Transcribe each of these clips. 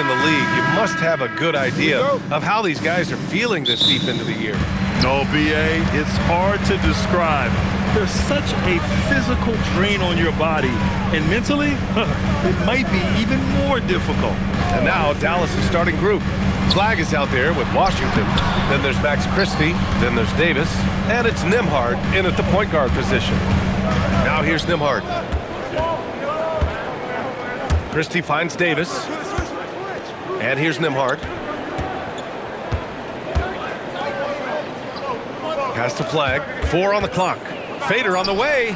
in the league, you must have a good idea of how these guys are feeling this deep into the year. No, B.A., it's hard to describe. There's such a physical drain on your body, and mentally, it might be even more difficult. And now Dallas' starting group. Flag is out there with Washington. Then there's Max Christie. Then there's Davis. And it's Nembhard in at the point guard position. Now here's Nembhard. Christie finds Davis. And here's Nembhard. Pass to Flag. 4 on the clock. Fader on the way.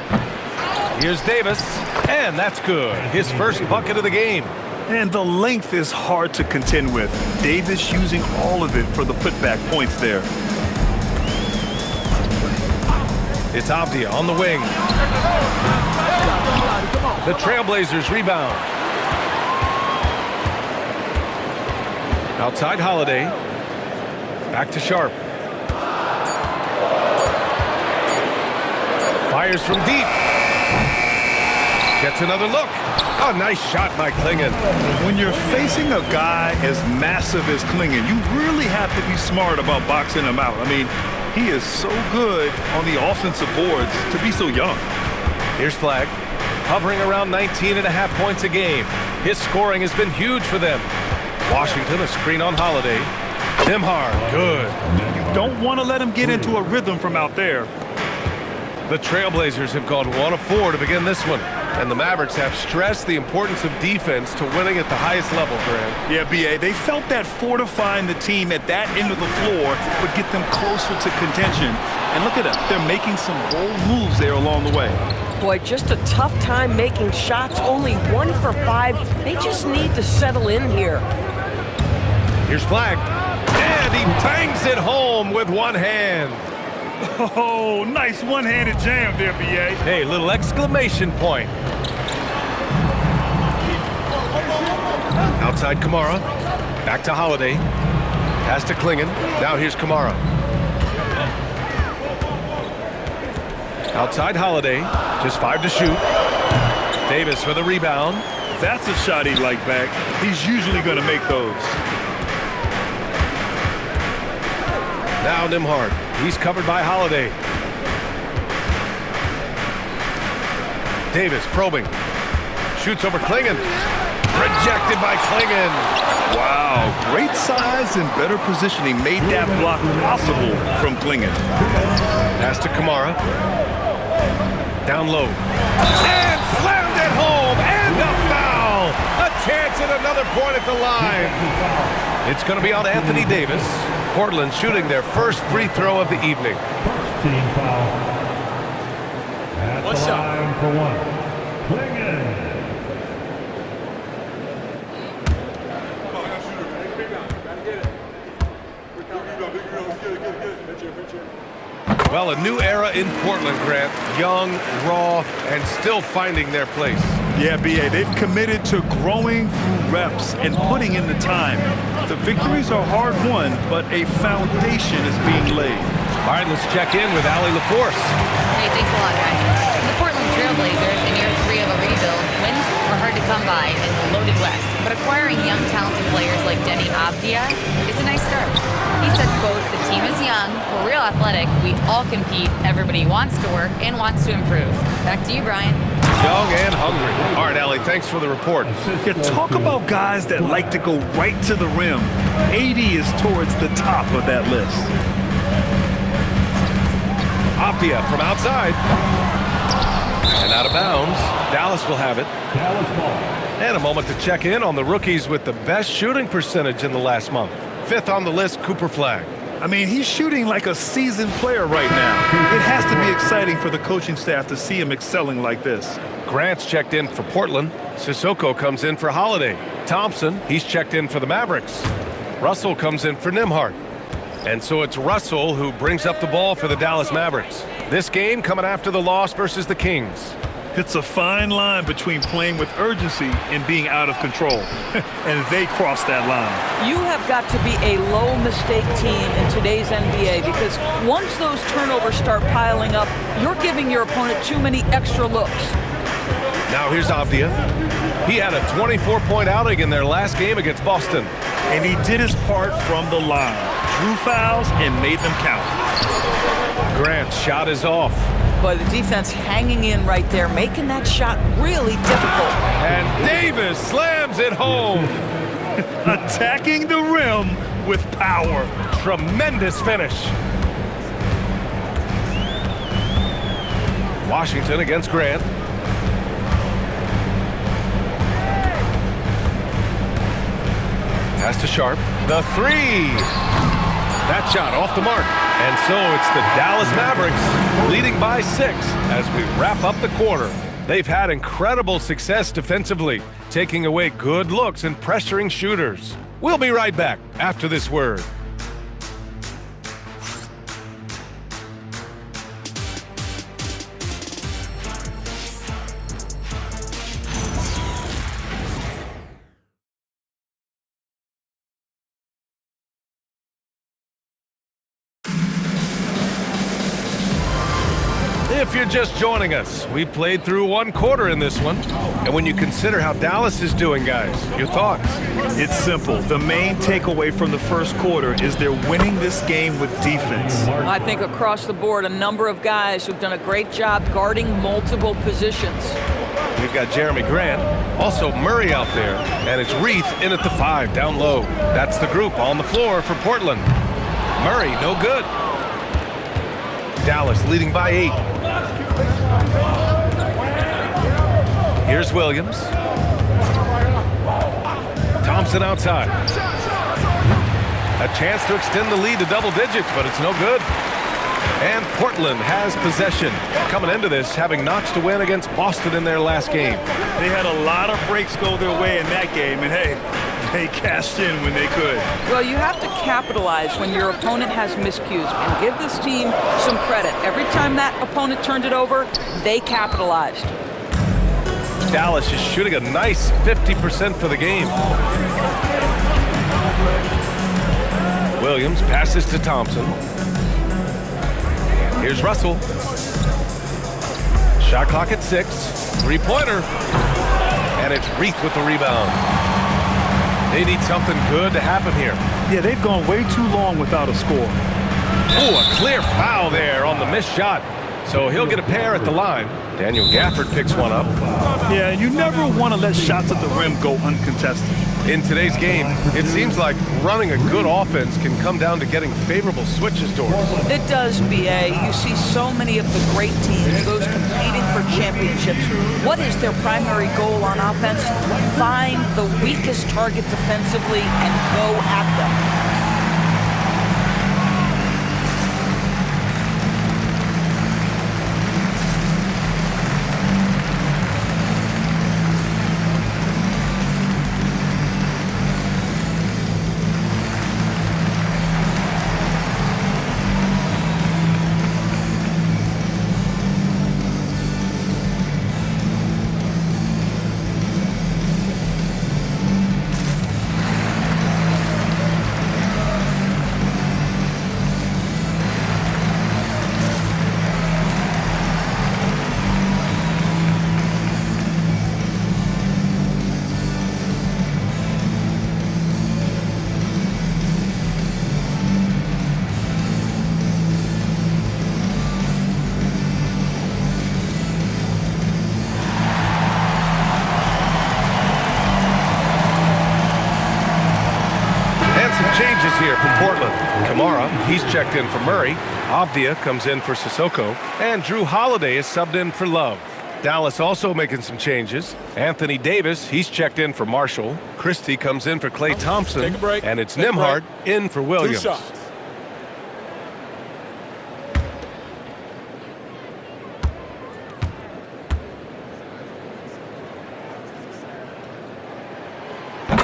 Here's Davis. And that's good. His first bucket of the game. And the length is hard to contend with. Davis using all of it for the putback points there. It's Avdia on the wing. The Trailblazers rebound. Outside Holiday. Back to Sharp. Fires from deep. Gets another look. Oh, nice shot by Clingan. When you're facing a guy as massive as Clingan, you really have to be smart about boxing him out. I mean, he is so good on the offensive boards to be so young. Here's Flag, hovering around 19.5 points a game. His scoring has been huge for them. Washington, a screen on Holiday. Nembhard, good. You don't want to let him get into a rhythm from out there. The Trailblazers have gone 1 of 4 to begin this one. And the Mavericks have stressed the importance of defense to winning at the highest level, Grant. Yeah, B.A., they felt that fortifying the team at that end of the floor would get them closer to contention. And look at them. They're making some bold moves there along the way. Boy, just a tough time making shots. Only 1 for 5. They just need to settle in here. Here's Flag. And he bangs it home with one hand. Oh, nice one-handed jam there, B.A. Hey, little exclamation point. Outside Kamara. Back to Holiday. Pass to Clingan. Now here's Kamara. Outside Holiday. Just 5 to shoot. Davis with a rebound. That's a shot he'd like back. He's usually going to make those. Now Nembhard. He's covered by Holiday. Davis probing. Shoots over Clingan. Rejected by Clingan. Wow, great size and better positioning made that block possible from Clingan. Pass to Kamara. Down low. And slammed it home. And a foul. A chance at another point at the line. It's going to be on Anthony Davis. Portland shooting their first free throw of the evening. First team foul. At the line for 1. Clingan. Well, a new era in Portland, Grant. Young, raw, and still finding their place. Yeah, B.A., they've committed to growing through reps and putting in the time. The victories are hard-won, but a foundation is being laid. All right, let's check in with Allie LaForce. Hey, thanks a lot, guys. The Portland Trailblazers, in year 3 of a rebuild, wins were hard to come by in the loaded West. But acquiring young, talented players like Deni Avdia is a nice start. He said, quote, "The team is young, we're real athletic, we all compete, everybody wants to work and wants to improve." Back to you, Brian. Young and hungry. All right, Allie, thanks for the report. Yeah, talk about guys that like to go right to the rim. 80 is towards the top of that list. Avdia from outside. And out of bounds. Dallas will have it. Dallas ball. And a moment to check in on the rookies with the best shooting percentage in the last month. 5th on the list, Cooper Flag. I mean, he's shooting like a seasoned player right now. It has to be exciting for the coaching staff to see him excelling like this. Grant's checked in for Portland. Sissoko comes in for Holiday. Thompson, he's checked in for the Mavericks. Russell comes in for Nembhard. And so it's Russell who brings up the ball for the Dallas Mavericks. This game coming after the loss versus the Kings. It's a fine line between playing with urgency and being out of control. And they cross that line. You have got to be a low-mistake team in today's NBA because once those turnovers start piling up, you're giving your opponent too many extra looks. Now here's Avdia. He had a 24-point outing in their last game against Boston. And he did his part from the line. Drew fouls and made them count. Grant's shot is off. But the defense hanging in right there, making that shot really difficult. And Davis slams it home. Attacking the rim with power. Tremendous finish. Washington against Grant. Pass to Sharp. The three. That shot off the mark. And so it's the Dallas Mavericks leading by 6 as we wrap up the quarter. They've had incredible success defensively, taking away good looks and pressuring shooters. We'll be right back after this word. If you're just joining us, we played through one quarter in this one. And when you consider how Dallas is doing, guys, your thoughts? It's simple. The main takeaway from the first quarter is they're winning this game with defense. I think across the board, a number of guys who've done a great job guarding multiple positions. We've got Jeremy Grant, also Murray out there, and it's Reith in at the 5, down low. That's the group on the floor for Portland. Murray, no good. Dallas leading by 8. Here's Williams. Thompson outside. A chance to extend the lead to double digits, but it's no good. And Portland has possession. Coming into this, having notched a win against Boston in their last game. They had a lot of breaks go their way in that game, and hey, they cashed in when they could. Well, you have to capitalize when your opponent has miscues and give this team some credit. Every time that opponent turned it over, they capitalized. Dallas is shooting a nice 50% for the game. Williams passes to Thompson. Here's Russell. Shot clock at 6. Three-pointer. And it's Reith with the rebound. They need something good to happen here. Yeah, they've gone way too long without a score. Oh, a clear foul there on the missed shot. So he'll get a pair at the line. Daniel Gafford picks one up. Yeah, you never want to let shots at the rim go uncontested. In today's game, it seems like running a good offense can come down to getting favorable switches doors. It does, B.A. You see so many of the great teams, those competing for championships. What is their primary goal on offense? Find the weakest target defensively and go at them. Changes here for Portland. Kamara, he's checked in for Murray. Avdia comes in for Sissoko. And Drew Holiday is subbed in for Love. Dallas also making some changes. Anthony Davis, he's checked in for Marshall. Christie comes in for Klay Thompson. Take a break. And it's Take a Nembhard break. in for Williams. 2 shots.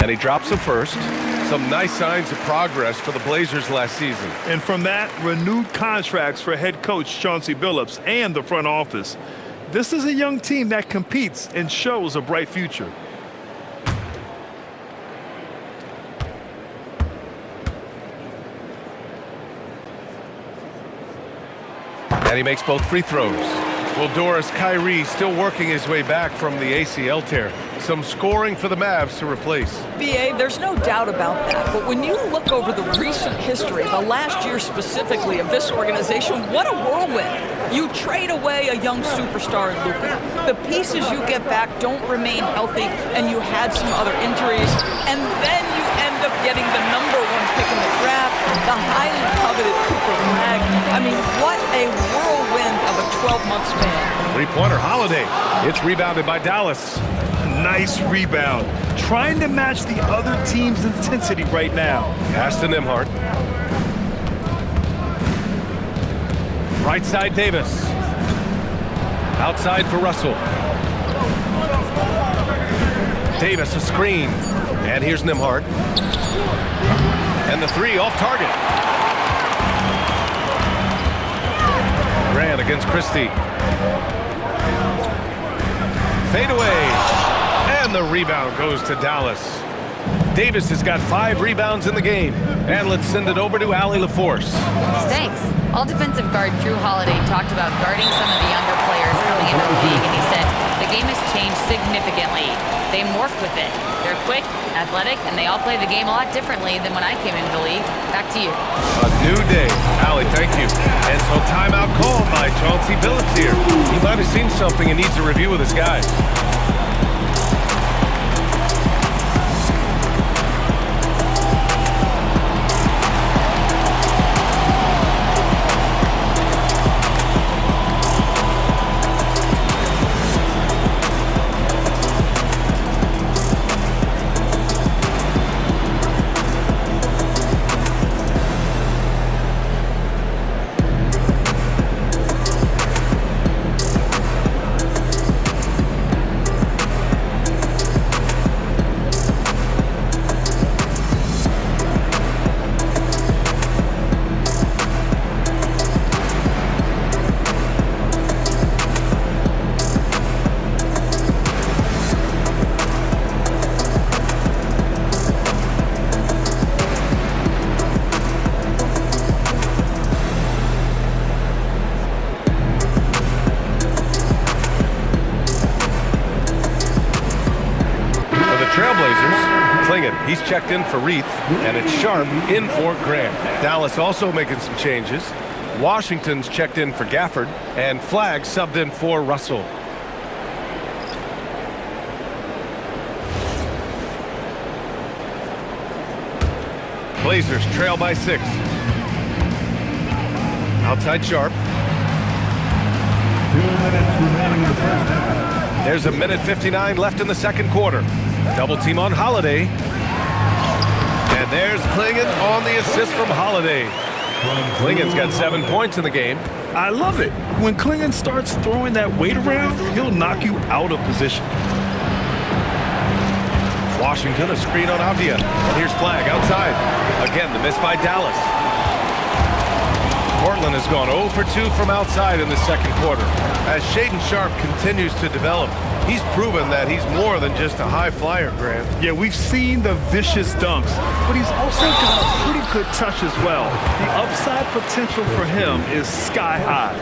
And he drops the first. Some nice signs of progress for the Blazers last season. And from that, renewed contracts for head coach Chauncey Billups and the front office. This is a young team that competes and shows a bright future. And he makes both free throws. Well, Doris, Kyrie still working his way back from the ACL tear. Some scoring for the Mavs to replace. BA, there's no doubt about that. But when you look over the recent history, the last year specifically of this organization, what a whirlwind. You trade away a young superstar in Luka. The pieces you get back don't remain healthy, and you had some other injuries. And then you end up getting the #1 pick in the draft, the highly coveted Cooper Flag. I mean, what a whirlwind of a 12-month span. Three-pointer, Holiday. It's rebounded by Dallas. Nice rebound. Trying to match the other team's intensity right now. Pass to Nembhard. Right side, Davis. Outside for Russell. Davis, a screen. And here's Nembhard. And the three off target. Grant against Christie. Fade away. And the rebound goes to Dallas. Davis has got 5 rebounds in the game. And let's send it over to Allie LaForce. Thanks. All defensive guard Drew Holiday talked about guarding some of the younger players coming into the league, and he said, the game has changed significantly. They morphed with it. They're quick, athletic, and they all play the game a lot differently than when I came into the league. Back to you. A new day. Allie, thank you. And so timeout called by Chauncey Billups here. He might have seen something and needs a review with his guys. Trailblazers, Clingan, he's checked in for Reith, and it's Sharp in for Grant. Dallas also making some changes. Washington's checked in for Gafford, and Flag subbed in for Russell. Blazers trail by 6. Outside Sharp. 2 minutes remaining in the first half. There's a minute 59 left in the second quarter. Double team on Holiday. And there's Clingan on the assist from Holiday. Clingan's got 7 points in the game. I love it. When Clingan starts throwing that weight around, he'll knock you out of position. Washington, a screen on Avdia. And here's Flag outside. Again, the miss by Dallas. Portland has gone 0 for 2 from outside in the second quarter. As Shaedon Sharp continues to develop, he's proven that he's more than just a high flyer, Grant. Yeah, we've seen the vicious dunks, but he's also got a pretty good touch as well. The upside potential for him is sky high.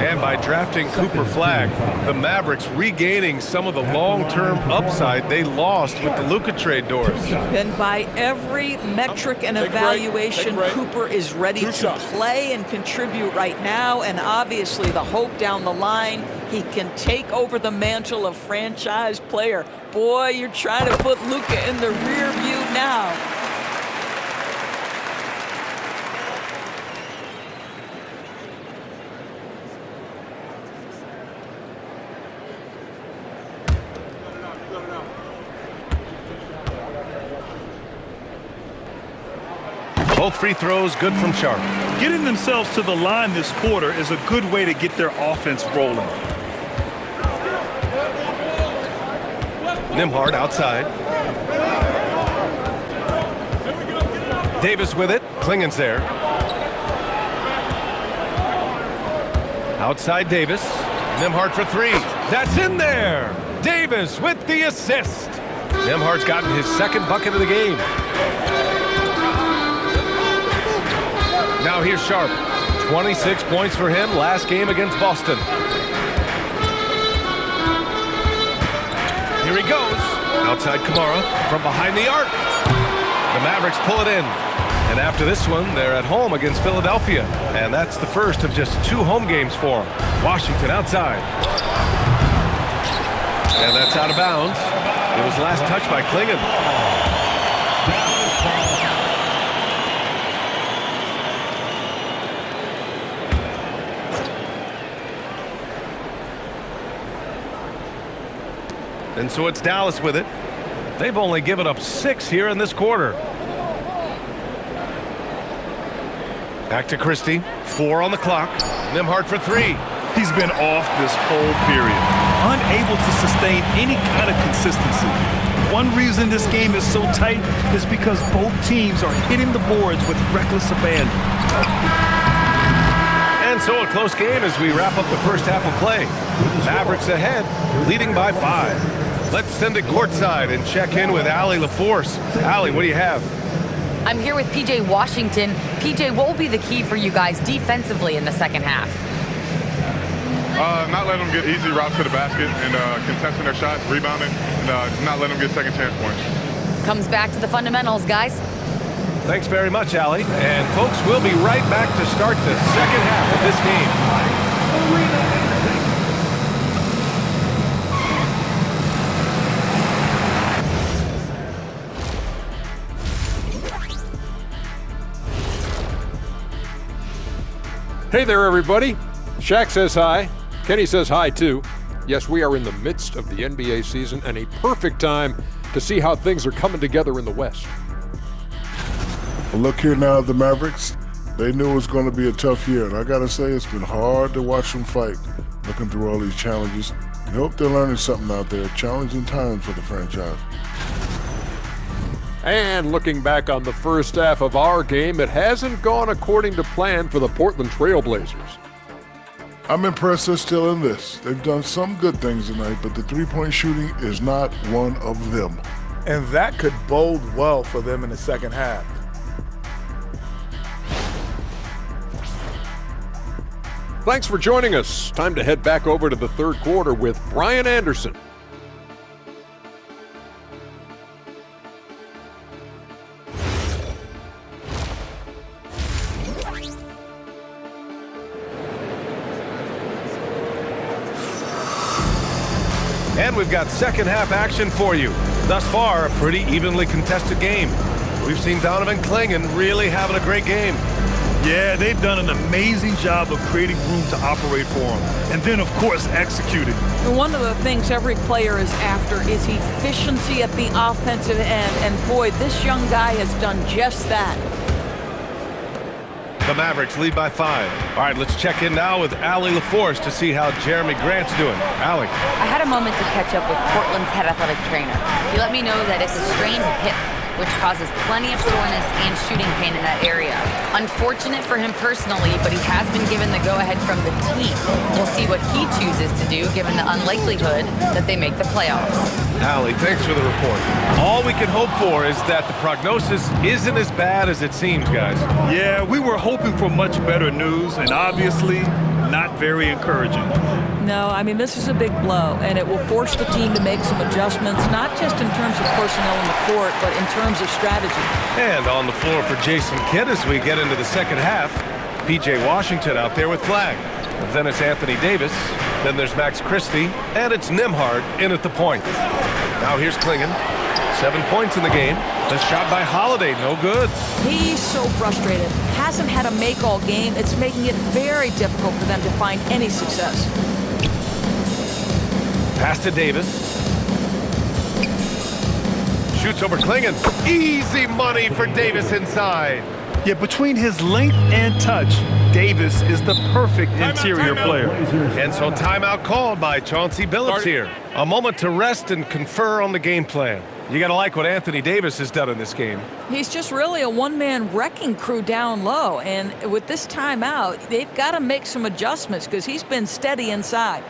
And by drafting Cooper Flag, the Mavericks regaining some of the long-term upside they lost with the Luka trade, Doors. And by every metric and evaluation, Cooper is ready to play and contribute right now, and obviously the hope down the line, he can take over the mantle of franchise player. Boy, you're trying to put Luka in the rear view now. Both free throws good from Sharp. Getting themselves to the line this quarter is a good way to get their offense rolling. Nembhard outside. Davis with it. Clingan's there. Outside Davis. Nembhard for 3. That's in there. Davis with the assist. Nembhard's gotten his second bucket of the game. Now here's Sharp. 26 points for him last game against Boston. Here he goes. Outside Kamara from behind the arc. The Mavericks pull it in. And after this one, they're at home against Philadelphia. And that's the first of just 2 home games for them. Washington outside. And that's out of bounds. It was last touched by Klingon. And so it's Dallas with it. They've only given up 6 here in this quarter. Back to Christie. 4 on the clock. Nembhard for 3. He's been off this whole period, unable to sustain any kind of consistency. One reason this game is so tight is because both teams are hitting the boards with reckless abandon. And so a close game as we wrap up the first half of play. Mavericks ahead, leading by 5. Let's send it courtside and check in with Allie LaForce. Allie, what do you have? I'm here with PJ Washington. PJ, what will be the key for you guys defensively in the second half? Not letting them get easy routes to the basket and contesting their shots, rebounding, and not letting them get second chance points. Comes back to the fundamentals, guys. Thanks very much, Allie. And folks, we'll be right back to start the second half of this game. Hey there, everybody. Shaq says hi. Kenny says hi, too. Yes, we are in the midst of the NBA season and a perfect time to see how things are coming together in the West. Well, look here now at the Mavericks. They knew it was going to be a tough year, and I got to say it's been hard to watch them fight, looking through all these challenges. I hope they're learning something out there. Challenging times for the franchise. And looking back on the first half of our game, it hasn't gone according to plan for the Portland Trail Blazers. I'm impressed they're still in this. They've done some good things tonight, but the three-point shooting is not one of them. And that could bode well for them in the second half. Thanks for joining us. Time to head back over to the third quarter with Brian Anderson. And we've got second half action for you. Thus far, a pretty evenly contested game. We've seen Donovan Klingon really having a great game. Yeah, they've done an amazing job of creating room to operate for him. And then, of course, executing. One of the things every player is after is efficiency at the offensive end. And boy, this young guy has done just that. The Mavericks lead by 5. All right, let's check in now with Allie LaForce to see how Jeremy Grant's doing. Allie. I had a moment to catch up with Portland's head athletic trainer. He let me know that it's a strained hip, which causes plenty of soreness and shooting pain in that area. Unfortunate for him personally, but he has been given the go-ahead from the team. We'll see what he chooses to do, given the unlikelihood that they make the playoffs. Allie, thanks for the report. All we can hope for is that the prognosis isn't as bad as it seems, guys. Yeah, we were hoping for much better news, and obviously not very encouraging. No, I mean, this is a big blow, and it will force the team to make some adjustments, not just in terms of personnel in the court, but in terms of strategy. And on the floor for Jason Kidd as we get into the second half, PJ Washington out there with flag. Then it's Anthony Davis, then there's Max Christie, and it's Nembhard in at the point. Now here's Klingon. 7 points in the game. The shot by Holiday, no good. He's so frustrated. Hasn't had a make all game. It's making it very difficult for them to find any success. Pass to Davis. Shoots over Klingon. Easy money for Davis inside. Yeah, between his length and touch, Davis is the perfect interior player. And so timeout called by Chauncey Billups here. A moment to rest and confer on the game plan. You got to like what Anthony Davis has done in this game. He's just really a one-man wrecking crew down low. And with this timeout, they've got to make some adjustments because he's been steady inside.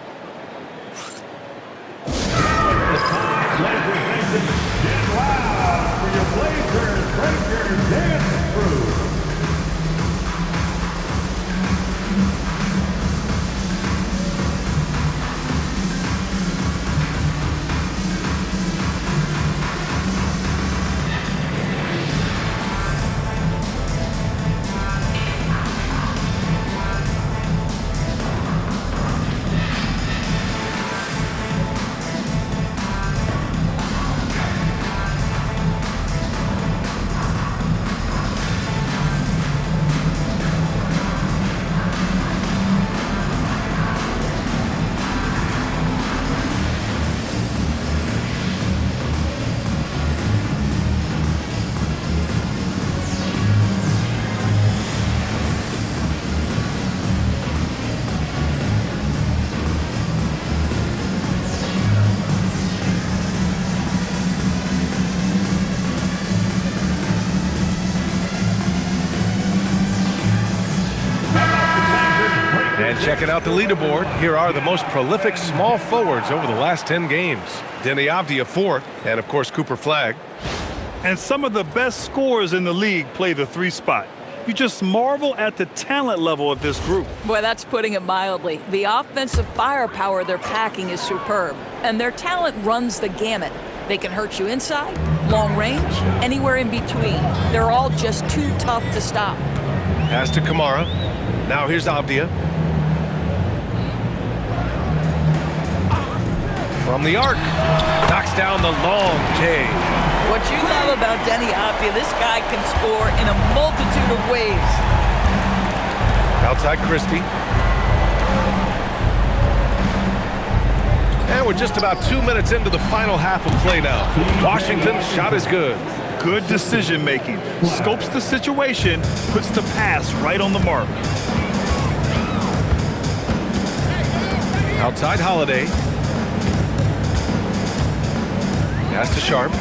And checking out the leaderboard, here are the most prolific small forwards over the last 10 games. Deni Avdija fourth, and of course Cooper Flagg. And some of the best scorers in the league play the 3 spot. You just marvel at the talent level of this group. Boy, that's putting it mildly. The offensive firepower they're packing is superb, and their talent runs the gamut. They can hurt you inside, long range, anywhere in between. They're all just too tough to stop. Pass to Kamara. Now here's Avdija. From the arc. Knocks down the long J. What you love about Deni Avdija, this guy can score in a multitude of ways. Outside Christie. And we're just about 2 minutes into the final half of play now. Washington's shot is good. Good decision making. Scopes the situation, puts the pass right on the mark. Outside Holiday. Pass to Sharp.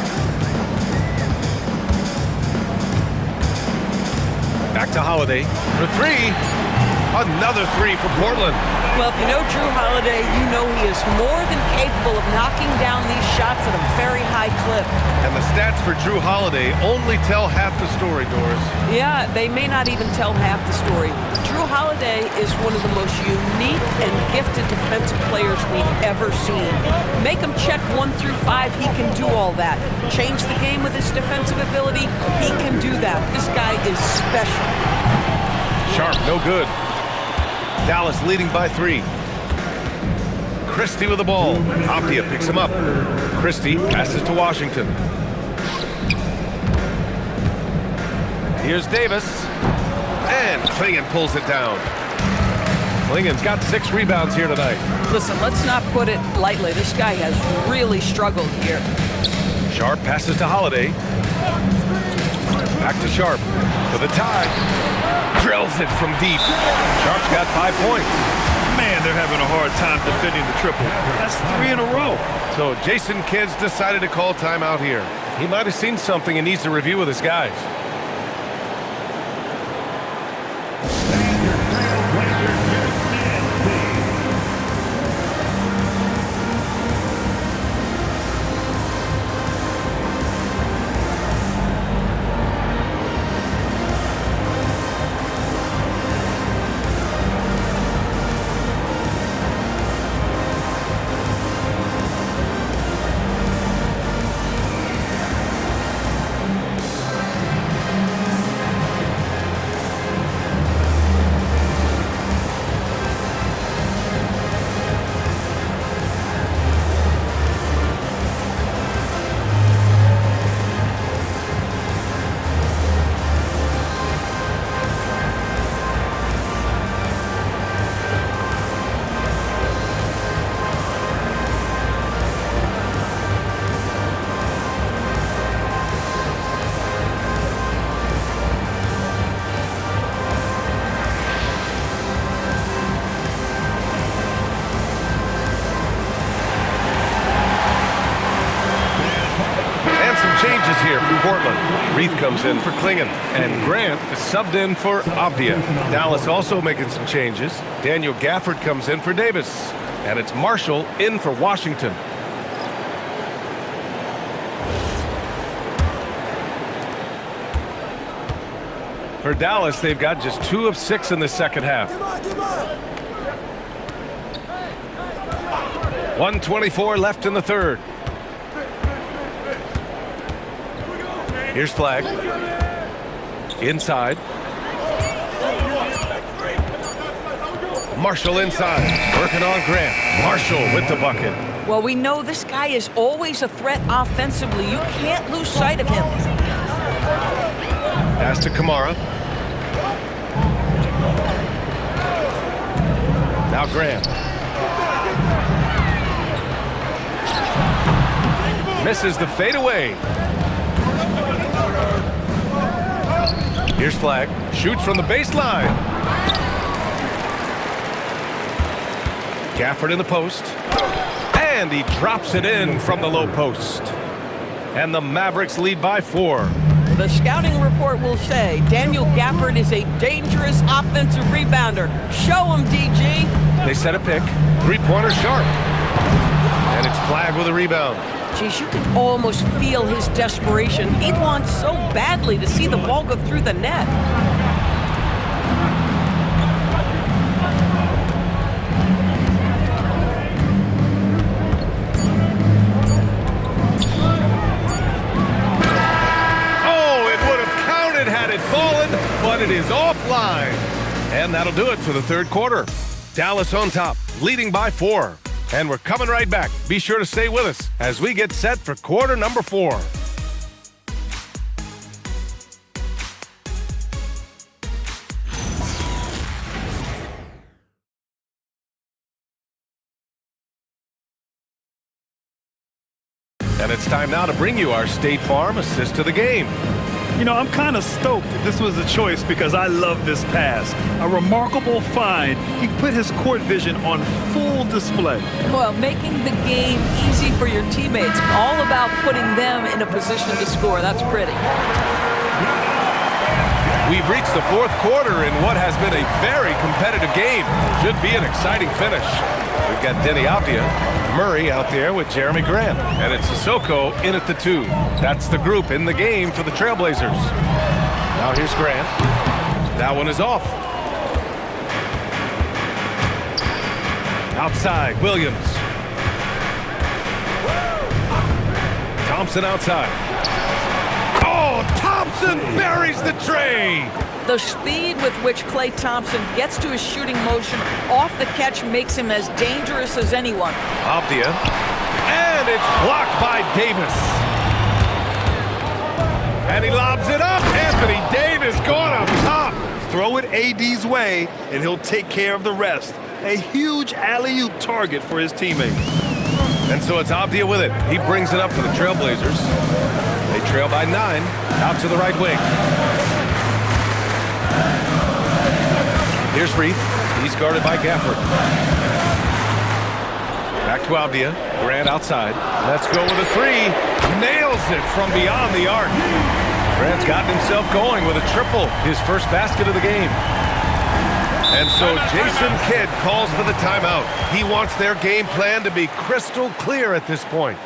Back to Holiday for 3. Another 3 for Portland. Well, if you know Jrue Holiday, you know he is more than capable of knocking down these shots at a very high clip. And the stats for Jrue Holiday only tell half the story, Doris. Yeah, they may not even tell half the story. Jrue Holiday is one of the most unique and gifted defensive players we've ever seen. Make him check 1 through 5, he can do all that. Change the game with his defensive ability, he can do that. This guy is special. Sharp, no good. Dallas leading by 3. Christie with the ball. Avdija picks him up. Christie passes to Washington. Here's Davis. And Clingan pulls it down. Clingan's got 6 rebounds here tonight. Listen, let's not put it lightly. This guy has really struggled here. Sharp passes to Holiday. Back to Sharp for the tie. Drills it from deep. Sharp's got 5 points. Man, they're having a hard time defending the triple. That's 3 in a row. So Jason Kidd's decided to call timeout here. He might have seen something and needs to review with his guys. Here for Portland. Reith comes in for Clingan, and Grant is subbed in for Avdija. Dallas also making some changes. Daniel Gafford comes in for Davis, and it's Marshall in for Washington. For Dallas, they've got just 2 of 6 in the second half. 1:24 left in the third. Here's Flagg. Inside. Marshall inside. Working on Grant. Marshall with the bucket. Well, we know this guy is always a threat offensively. You can't lose sight of him. Pass to Kamara. Now Grant. Misses the fadeaway. Here's Flagg. Shoots from the baseline. Gafford in the post. And he drops it in from the low post. And the Mavericks lead by 4. The scouting report will say Daniel Gafford is a dangerous offensive rebounder. Show him, DG. They set a pick. Three-pointer sharp. And it's Flagg with a rebound. Geez, you can almost feel his desperation. He wants so badly to see the ball go through the net. But it is offline. And that'll do it for the third quarter. Dallas on top, leading by 4. And we're coming right back. Be sure to stay with us as we get set for quarter number 4. And it's time now to bring you our State Farm assist to the game. You know, I'm kind of stoked that this was a choice because I love this pass. A remarkable find. He put his court vision on full display. Well, making the game easy for your teammates. All about putting them in a position to score. That's pretty. We've reached the fourth quarter in what has been a very competitive game. Should be an exciting finish. We've got Denny Avdia, Murray out there with Jeremy Grant. And it's Sissoko in at the 2. That's the group in the game for the Trailblazers. Now here's Grant. That one is off. Outside, Williams. Thompson outside. Oh, Thompson buries the tray. The speed with which Klay Thompson gets to his shooting motion off the catch makes him as dangerous as anyone. Avdia. And it's blocked by Davis. And he lobs it up. Anthony Davis going up top. Throw it AD's way, and he'll take care of the rest. A huge alley-oop target for his teammates. And so it's Avdia with it. He brings it up for the Trailblazers. They trail by 9. Out to the right wing. Here's Reith. He's guarded by Gafford. Back to Avdia. Grant outside. Let's go with a 3. Nails it from beyond the arc. Grant's gotten himself going with a triple. His first basket of the game. And so Jason Kidd calls for the timeout. He wants their game plan to be crystal clear at this point.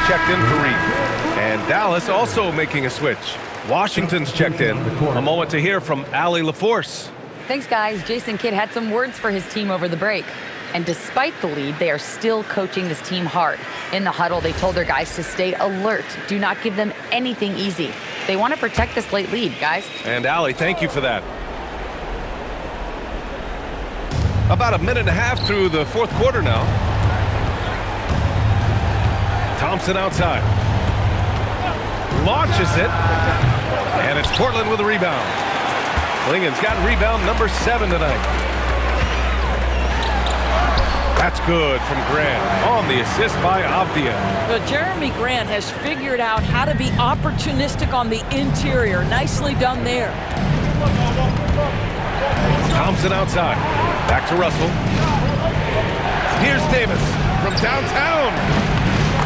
Checked in for Reith. And Dallas also making a switch. Washington's checked in. A moment to hear from Allie LaForce. Thanks, guys. Jason Kidd had some words for his team over the break. And despite the lead, they are still coaching this team hard. In the huddle, they told their guys to stay alert. Do not give them anything easy. They want to protect this late lead, guys. And Allie, thank you for that. About a minute and a half through the fourth quarter now. Thompson outside. Launches it. And it's Portland with a rebound. Lincoln's got rebound number 7 tonight. That's good from Grant on the assist by Avdia. But Jeremy Grant has figured out how to be opportunistic on the interior. Nicely done there. Thompson outside. Back to Russell. Here's Davis from downtown.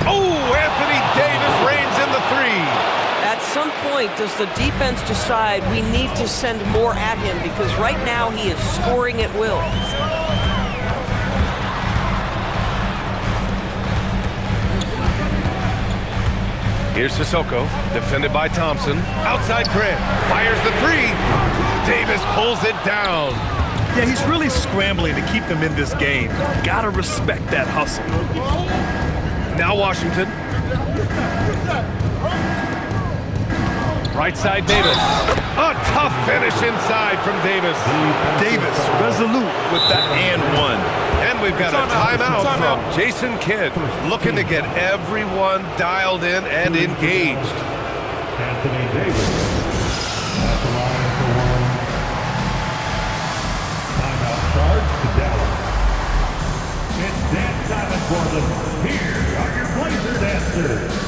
Oh, Anthony Davis reigns in the 3. some point, does the defense decide we need to send more at him? Because right now he is scoring at will. Here's Sissoko, defended by Thompson. Outside Grant, fires the three. Davis pulls it down. Yeah, he's really scrambling to keep them in this game. Gotta respect that hustle. Now Washington. Right side Davis. A tough finish inside from Davis. Davis resolute with that and one. And we've got a timeout from Jason Kidd, looking to get everyone dialed in and engaged. Anthony Davis at the line for one. Timeout charge to Dallas. It's dance time in Portland. Here are your Blazer dancers.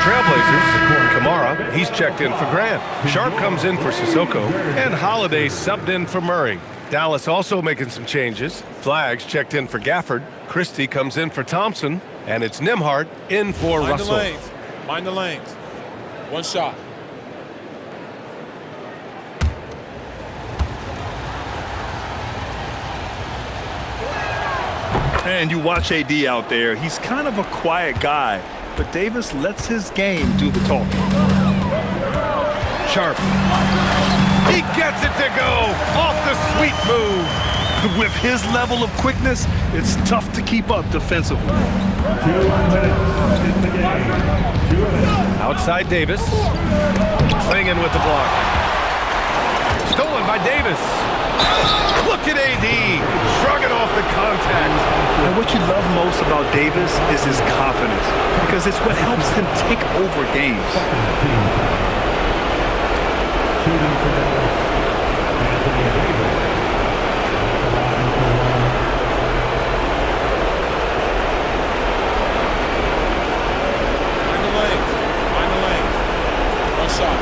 Trailblazers, Kamara, he's checked in for Grant. Sharp comes in for Sissoko, and Holiday subbed in for Murray. Dallas also making some changes. Flags checked in for Gafford. Christie comes in for Thompson, and it's Nembhard in for Russell. Mind the lanes. One shot. And you watch AD out there. He's kind of a quiet guy, but Davis lets his game do the talking. Sharp. He gets it to go off the sweet move. With his level of quickness, it's tough to keep up defensively. 2 minutes in the game. 2 minutes. Outside Davis. Clinging with the block. Stolen by Davis. Look at AD shrugging off the contact. And what you love most about Davis is his confidence, because it's what helps him take over games. Shooting for Dallas, Anthony Davis. Mind the lanes. Mind the lanes. One shot.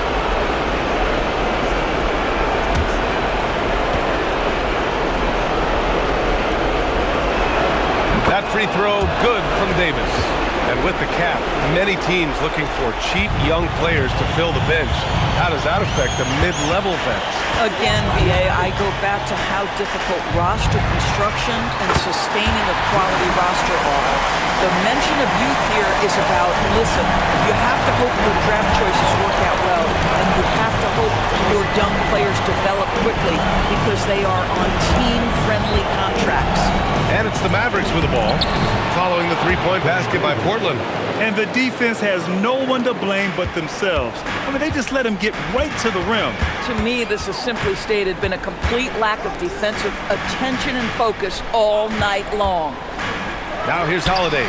That free throw, good from Davis. And with the cap, many teams looking for cheap young players to fill the bench. How does that affect the mid-level vets? Again, BA, I go back to how difficult roster construction and sustaining a quality roster are. The mention of youth here is about, listen, you have to hope your draft choices work out well, and you have to hope your young players develop quickly because they are on team-friendly contracts. And it's the Mavericks with the ball, following the three-point basket by Portland. And the defense has no one to blame but themselves. I mean, they just let him get right to the rim. To me, this has simply stated been a complete lack of defensive attention and focus all night long. Now here's Holiday.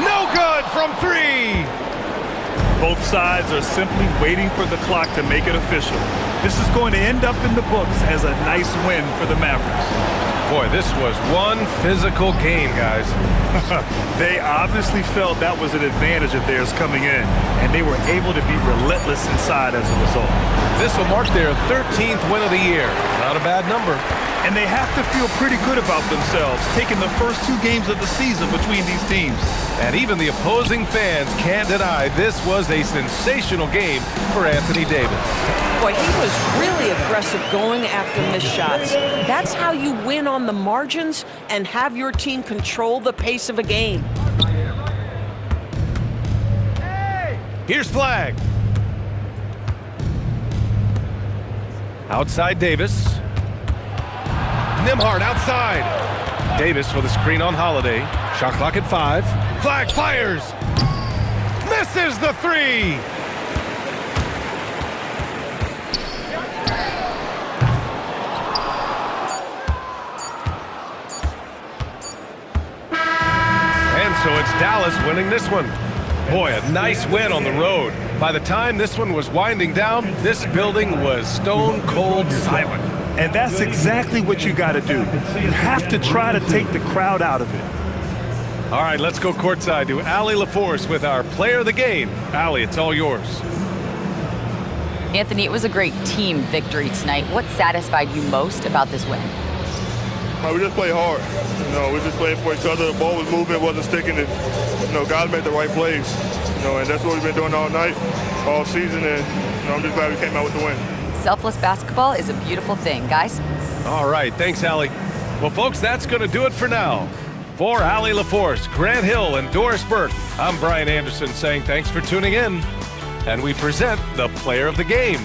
No good from three! Both sides are simply waiting for the clock to make it official. This is going to end up in the books as a nice win for the Mavericks. Boy, this was one physical game, guys. They obviously felt that was an advantage of theirs coming in, and they were able to be relentless inside as a result. This will mark their 13th win of the year. Not a bad number. And they have to feel pretty good about themselves, taking the first 2 games of the season between these teams. And even the opposing fans can't deny this was a sensational game for Anthony Davis. Boy, he was really aggressive going after missed shots. That's how you win on the margins and have your team control the pace of a game. Here's Flag. Outside Davis. Nembhard outside. Davis with a screen on Holiday. Shot clock at 5. Flag fires. Misses the 3. And so it's Dallas winning this one. Boy, a nice win on the road. By the time this one was winding down, this building was stone cold silent. And that's exactly what you got to do. You have to try to take the crowd out of it. All right, let's go courtside to Allie LaForce with our player of the game. Allie, it's all yours. Anthony, it was a great team victory tonight. What satisfied you most about this win? We just played hard. We just played for each other. The ball was moving, it wasn't sticking. And, guys made the right plays. And that's what we've been doing all night, all season. And I'm just glad we came out with the win. Selfless basketball is a beautiful thing, guys. All right, thanks, Allie. Well, folks, that's going to do it for now. For Allie LaForce, Grant Hill, and Doris Burke, I'm Brian Anderson saying thanks for tuning in. And we present the player of the game,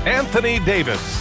Anthony Davis.